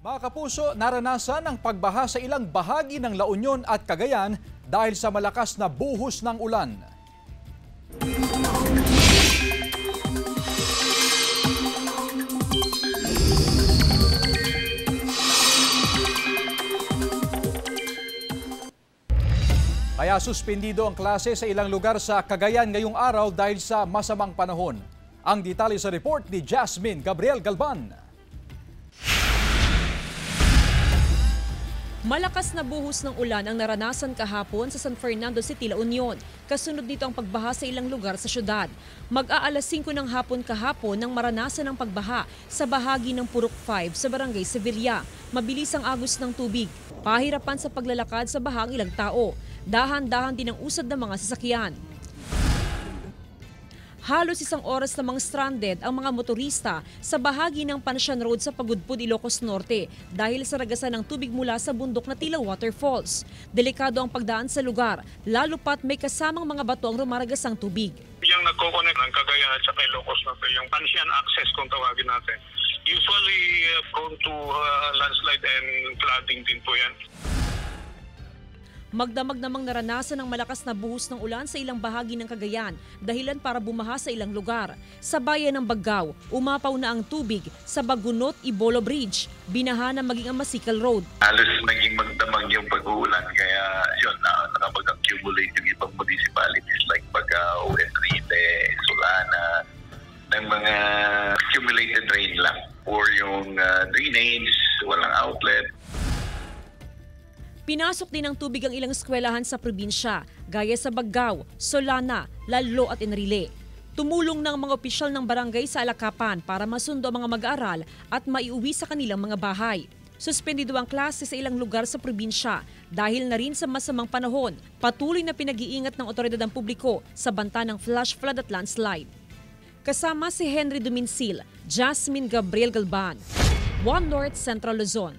Mga kapuso, naranasan ang pagbaha sa ilang bahagi ng La Union at Cagayan dahil sa malakas na buhos ng ulan. Kaya suspendido ang klase sa ilang lugar sa Cagayan ngayong araw dahil sa masamang panahon. Ang detalye sa report ni Jasmine Gabriel Galban. Malakas na buhos ng ulan ang naranasan kahapon sa San Fernando City, La Union. Kasunod nito ang pagbaha sa ilang lugar sa syudad. Mag-aalas 5 ng hapon kahapon nang maranasan ang pagbaha sa bahagi ng Purok 5 sa Barangay Sevilla. Mabilis ang agos ng tubig. Pahirapan sa paglalakad sa baha ang ilang tao. Dahan-dahan din ang usad ng mga sasakyan. Halos 1 oras namang stranded ang mga motorista sa bahagi ng Pansian Road sa Pagudpud, Ilocos Norte dahil sa ragasan ng tubig mula sa bundok na tila waterfalls. Delikado ang pagdaan sa lugar, lalo pat may kasamang mga bato ang rumaragas ang tubig. Yung nagkoconnect ng Cagayan at saka Ilocos Norte, yung Pansian access kung tawagin natin, usually prone to landslide and flooding din po yan. Magdamag namang naranasan ang malakas na buhos ng ulan sa ilang bahagi ng Cagayan, dahilan para bumaha sa ilang lugar. Sa bayan ng Baggao, umapaw na ang tubig sa Bagunot-Ibolo Bridge, binaha na maging ang Masikal Road. Halos naging magdamag yung pag-uulan, kaya yun, nakapag-accumulate yung ibang municipalities like Baggao, Enrile, Solana, ng mga accumulated rain lang or yung drainage, walang outlet. Pinasok din ng tubig ang ilang eskwelahan sa probinsya, gaya sa Baggao, Solana, Lalo at Enrile. Tumulong ng mga opisyal ng barangay sa Alakapan para masundo ang mga mag-aaral at maiuwi sa kanilang mga bahay. Suspendido ang klase sa ilang lugar sa probinsya dahil na rin sa masamang panahon. Patuloy na pinag-iingat ng otoridad ang publiko sa banta ng flash flood at landslide. Kasama si Henry Duminsil, Jasmine Gabriel Galban, One North Central Luzon.